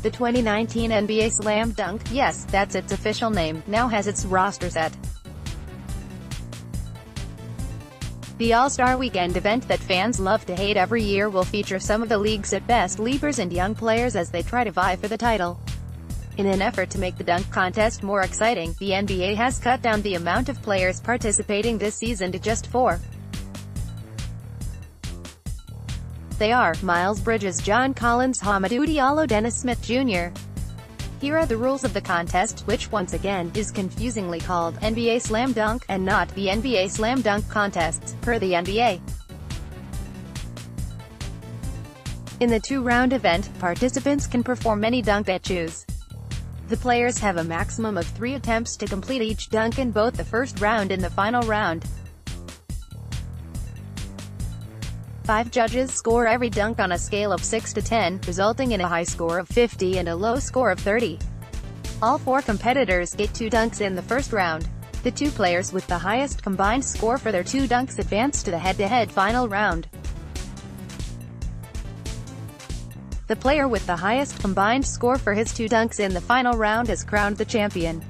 The 2019 NBA Slam Dunk, yes, that's its official name, now has its roster set. The All-Star Weekend event that fans love to hate every year will feature some of the league's best leapers and young players as they try to vie for the title. In an effort to make the dunk contest more exciting, the NBA has cut down the amount of players participating this season to just 4. They are Miles Bridges, John Collins, Hamidou Diallo, Dennis Smith Jr. Here are the rules of the contest, which once again, is confusingly called NBA Slam Dunk, and not the NBA Slam Dunk Contests, per the NBA. In the 2-round event, participants can perform any dunk they choose. The players have a maximum of 3 attempts to complete each dunk in both the first round and the final round. 5 judges score every dunk on a scale of 6 to 10, resulting in a high score of 50 and a low score of 30. All 4 competitors get 2 dunks in the first round. The 2 players with the highest combined score for their 2 dunks advance to the head-to-head final round. The player with the highest combined score for his 2 dunks in the final round is crowned the champion.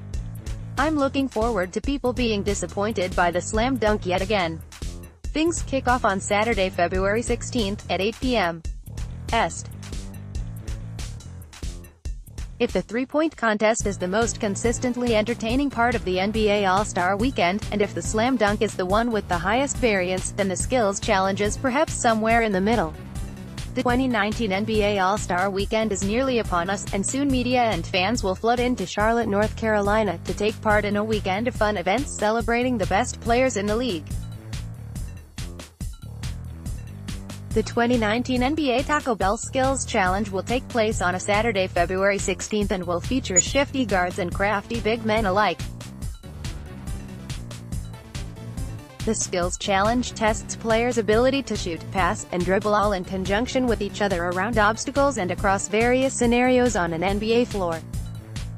I'm looking forward to people being disappointed by the slam dunk yet again. Things kick off on Saturday, February 16th, at 8 p.m. Est. If the three-point contest is the most consistently entertaining part of the NBA All-Star Weekend, and if the slam dunk is the one with the highest variance, then the skills challenge is perhaps somewhere in the middle. The 2019 NBA All-Star Weekend is nearly upon us, and soon media and fans will flood into Charlotte, North Carolina, to take part in a weekend of fun events celebrating the best players in the league. The 2019 NBA Taco Bell Skills Challenge will take place on a Saturday, February 16th, and will feature shifty guards and crafty big men alike. The Skills Challenge tests players' ability to shoot, pass, and dribble all in conjunction with each other around obstacles and across various scenarios on an NBA floor.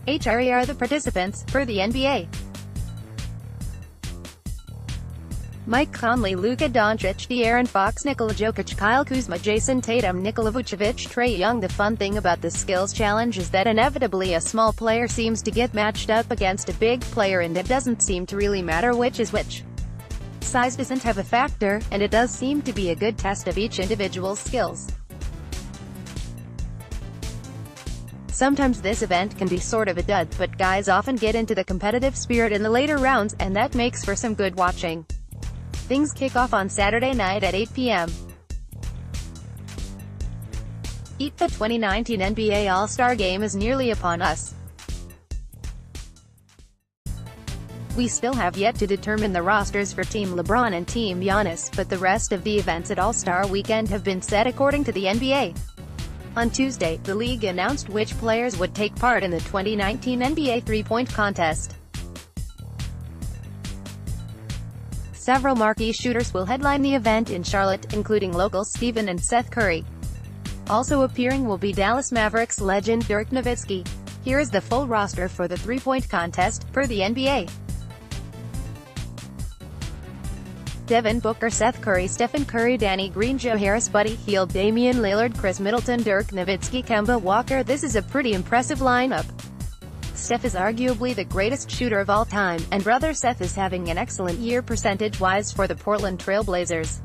Here are the participants, per the NBA. Mike Conley, Luka Doncic, De'Aaron Fox, Nikola Jokic, Kyle Kuzma, Jason Tatum, Nikola Vucevic, Trae Young. The fun thing about the skills challenge is that inevitably a small player seems to get matched up against a big player, and it doesn't seem to really matter which is which. Size doesn't have a factor, and it does seem to be a good test of each individual's skills. Sometimes this event can be sort of a dud, but guys often get into the competitive spirit in the later rounds, and that makes for some good watching. Things kick off on Saturday night at 8 p.m. The 2019 NBA All-Star Game is nearly upon us. We still have yet to determine the rosters for Team LeBron and Team Giannis, but the rest of the events at All-Star Weekend have been set according to the NBA. On Tuesday, the league announced which players would take part in the 2019 NBA three-point contest. Several marquee shooters will headline the event in Charlotte, including locals Stephen and Seth Curry. Also appearing will be Dallas Mavericks legend Dirk Nowitzki. Here is the full roster for the three-point contest, per the NBA. Devin Booker, Seth Curry, Stephen Curry, Danny Green, Joe Harris, Buddy Hield, Damian Lillard, Chris Middleton, Dirk Nowitzki, Kemba Walker. This is a pretty impressive lineup. Steph is arguably the greatest shooter of all time, and brother Seth is having an excellent year percentage-wise for the Portland Trail Blazers.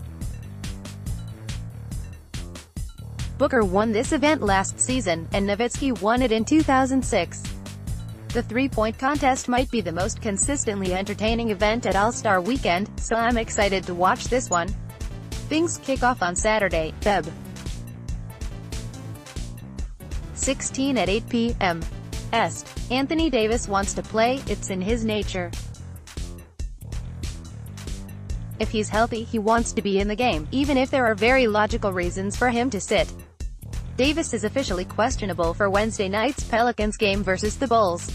Booker won this event last season, and Nowitzki won it in 2006. The three-point contest might be the most consistently entertaining event at All-Star Weekend, so I'm excited to watch this one. Things kick off on Saturday, Feb. 16 at 8 p.m. Est. Anthony Davis wants to play, it's in his nature. If he's healthy, he wants to be in the game, even if there are very logical reasons for him to sit. Davis is officially questionable for Wednesday night's Pelicans game versus the Bulls.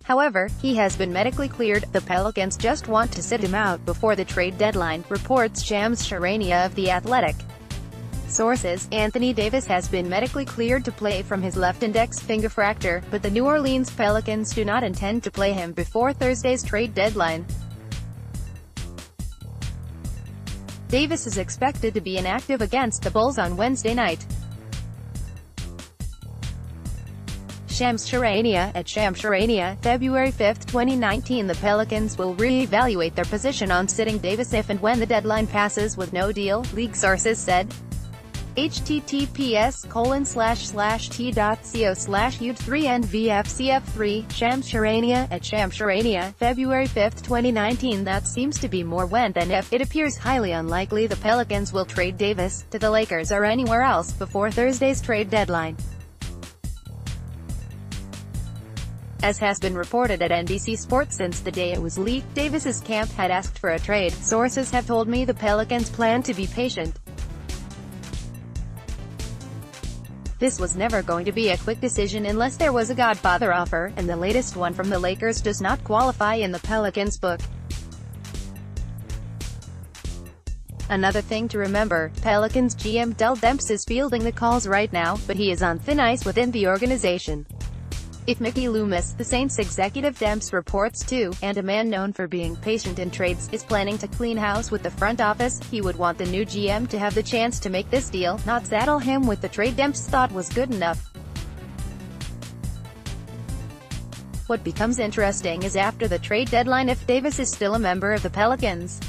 However, he has been medically cleared. The Pelicans just want to sit him out before the trade deadline, reports Shams Charania of The Athletic. Sources: Anthony Davis has been medically cleared to play from his left index finger fracture, but the New Orleans Pelicans do not intend to play him before Thursday's trade deadline. Davis is expected to be inactive against the Bulls on Wednesday night. Shamsharania at Shamsharania, February 5, 2019. The Pelicans will re-evaluate their position on sitting Davis if and when the deadline passes with no deal, league sources said. https://t.co/u3nvfcf3, Shamsharania at Shamsharania, February 5, 2019. That seems to be more when than if. It appears highly unlikely the Pelicans will trade Davis to the Lakers or anywhere else before Thursday's trade deadline. As has been reported at NBC Sports since the day it was leaked, Davis's camp had asked for a trade. Sources have told me the Pelicans plan to be patient. This was never going to be a quick decision unless there was a Godfather offer, and the latest one from the Lakers does not qualify in the Pelicans' book. Another thing to remember, Pelicans GM Dell Demps is fielding the calls right now, but he is on thin ice within the organization. If Mickey Loomis, the Saints executive Demps reports to, and a man known for being patient in trades, is planning to clean house with the front office, he would want the new GM to have the chance to make this deal, not saddle him with the trade Demps thought was good enough. What becomes interesting is after the trade deadline if Davis is still a member of the Pelicans.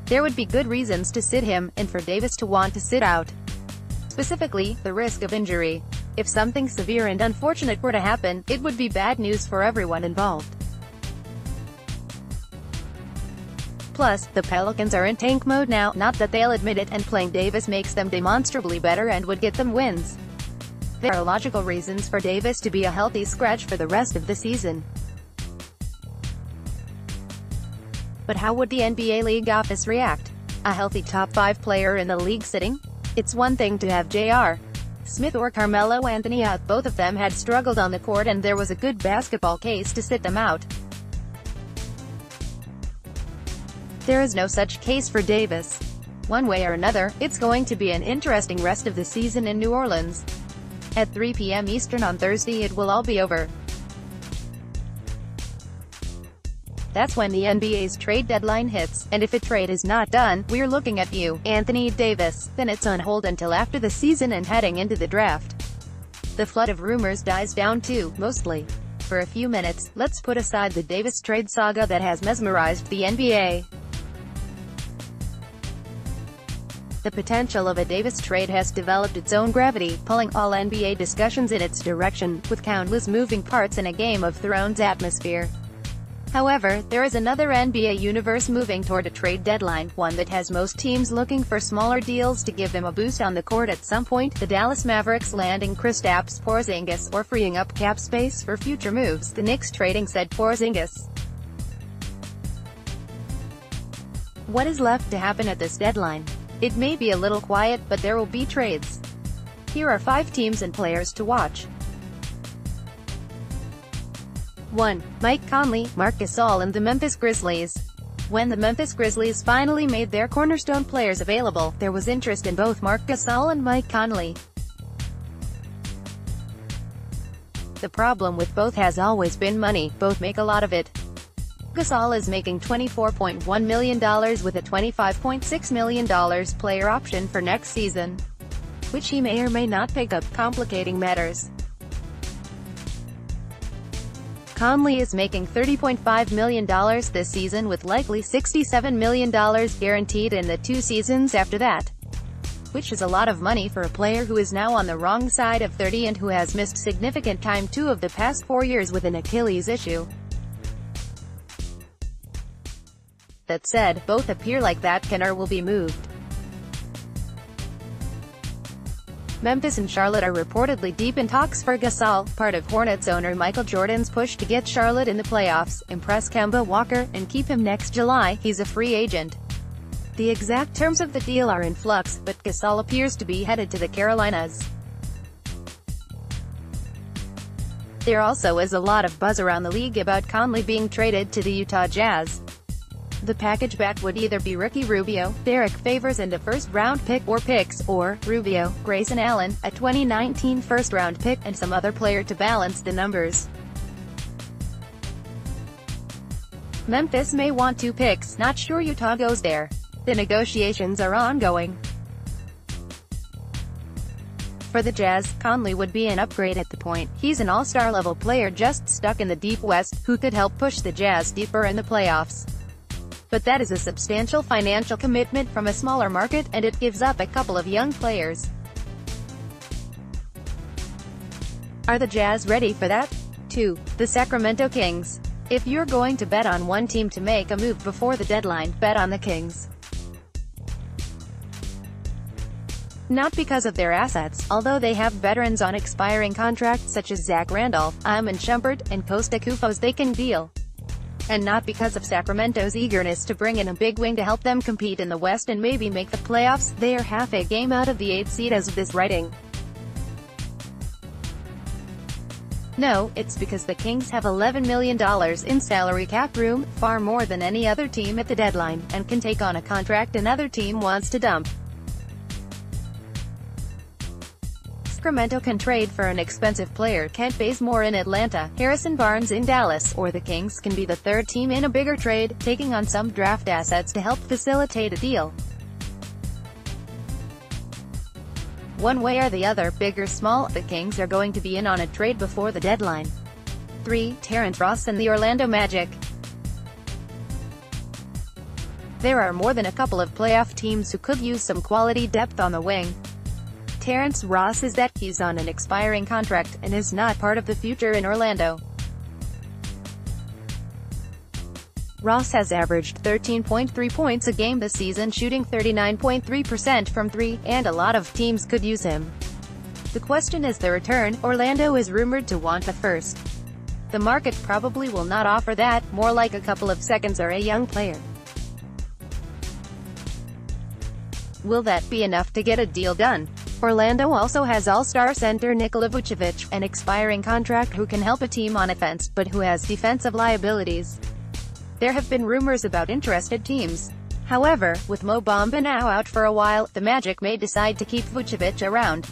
There would be good reasons to sit him, and for Davis to want to sit out. Specifically, the risk of injury. If something severe and unfortunate were to happen, it would be bad news for everyone involved. Plus, the Pelicans are in tank mode now, not that they'll admit it, and playing Davis makes them demonstrably better and would get them wins. There are logical reasons for Davis to be a healthy scratch for the rest of the season. But how would the NBA league office react? A healthy top 5 player in the league sitting? It's one thing to have J.R. Smith or Carmelo Anthony out. Both of them had struggled on the court and there was a good basketball case to sit them out. There is no such case for Davis. One way or another, it's going to be an interesting rest of the season in New Orleans. At 3 p.m. Eastern on Thursday it will all be over. That's when the NBA's trade deadline hits, and if a trade is not done, we're looking at you, Anthony Davis. Then it's on hold until after the season and heading into the draft. The flood of rumors dies down too, mostly. For a few minutes, let's put aside the Davis trade saga that has mesmerized the NBA. The potential of a Davis trade has developed its own gravity, pulling all NBA discussions in its direction, with countless moving parts in a Game of Thrones atmosphere. However, there is another NBA universe moving toward a trade deadline, one that has most teams looking for smaller deals to give them a boost on the court at some point, the Dallas Mavericks landing Kristaps Porzingis, or freeing up cap space for future moves, the Knicks trading said Porzingis. What is left to happen at this deadline? It may be a little quiet, but there will be trades. Here are 5 teams and players to watch. 1. Mike Conley, Marc Gasol and the Memphis Grizzlies. When the Memphis Grizzlies finally made their cornerstone players available, there was interest in both Marc Gasol and Mike Conley. The problem with both has always been money, both make a lot of it. Gasol is making $24.1 million with a $25.6 million player option for next season, which he may or may not pick up, complicating matters. Conley is making $30.5 million this season with likely $67 million guaranteed in the 2 seasons after that, which is a lot of money for a player who is now on the wrong side of 30 and who has missed significant time 2 of the past 4 years with an Achilles issue. That said, both appear like that can or will be moved. Memphis and Charlotte are reportedly deep in talks for Gasol, part of Hornets owner Michael Jordan's push to get Charlotte in the playoffs, impress Kemba Walker, and keep him next July. He's a free agent. The exact terms of the deal are in flux, but Gasol appears to be headed to the Carolinas. There also is a lot of buzz around the league about Conley being traded to the Utah Jazz. The package back would either be Ricky Rubio, Derek Favors and a first-round pick, or picks, or Rubio, Grayson Allen, a 2019 first-round pick, and some other player to balance the numbers. Memphis may want 2 picks, not sure Utah goes there. The negotiations are ongoing. For the Jazz, Conley would be an upgrade at the point. He's an all-star level player just stuck in the deep West, who could help push the Jazz deeper in the playoffs. But that is a substantial financial commitment from a smaller market, and it gives up a couple of young players. Are the Jazz ready for that? 2. The Sacramento Kings. If you're going to bet on one team to make a move before the deadline, bet on the Kings. Not because of their assets, although they have veterans on expiring contracts such as Zach Randolph, Iman Shumpert, and Costa Koufos they can deal. And not because of Sacramento's eagerness to bring in a big wing to help them compete in the West and maybe make the playoffs. They are half a game out of the 8th seed as of this writing. No, it's because the Kings have $11 million in salary cap room, far more than any other team at the deadline, and can take on a contract another team wants to dump. Sacramento can trade for an expensive player, Kent Bazemore in Atlanta, Harrison Barnes in Dallas, or the Kings can be the third team in a bigger trade, taking on some draft assets to help facilitate a deal. One way or the other, big or small, the Kings are going to be in on a trade before the deadline. 3. Terrence Ross and the Orlando Magic. There are more than a couple of playoff teams who could use some quality depth on the wing. Terrence Ross is that. He's on an expiring contract, and is not part of the future in Orlando. Ross has averaged 13.3 points a game this season, shooting 39.3% from 3, and a lot of teams could use him. The question is the return. Orlando is rumored to want a first. The market probably will not offer that, more like a couple of seconds or a young player. Will that be enough to get a deal done? Orlando also has all-star center Nikola Vucevic, an expiring contract who can help a team on offense, but who has defensive liabilities. There have been rumors about interested teams. However, with Mo Bamba now out for a while, the Magic may decide to keep Vucevic around.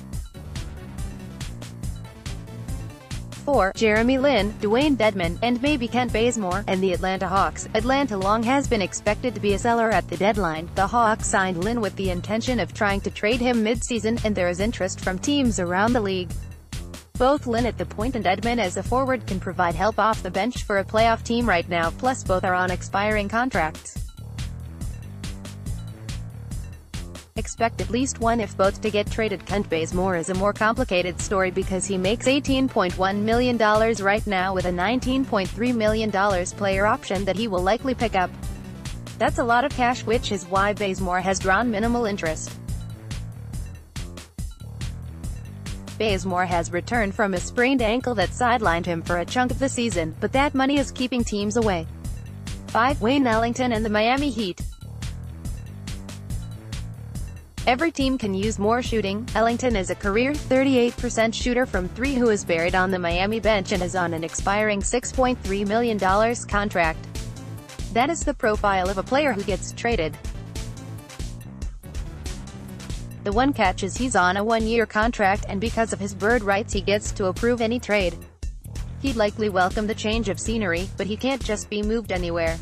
4. Jeremy Lin, Dwayne Dedmon, and maybe Kent Bazemore, and the Atlanta Hawks. Atlanta long has been expected to be a seller at the deadline. The Hawks signed Lin with the intention of trying to trade him mid-season, and there is interest from teams around the league. Both Lin at the point and Dedmon as a forward can provide help off the bench for a playoff team right now, plus both are on expiring contracts. Expect at least one if both to get traded. Kent Bazemore is a more complicated story because he makes $18.1 million right now with a $19.3 million player option that he will likely pick up. That's a lot of cash, which is why Bazemore has drawn minimal interest. Bazemore has returned from a sprained ankle that sidelined him for a chunk of the season, but that money is keeping teams away. 5. Wayne Ellington and the Miami Heat. Every team can use more shooting. Ellington is a career 38% shooter from 3 who is buried on the Miami bench and is on an expiring $6.3 million contract. That is the profile of a player who gets traded. The one catch is he's on a one-year contract, and because of his bird rights he gets to approve any trade. He'd likely welcome the change of scenery, but he can't just be moved anywhere.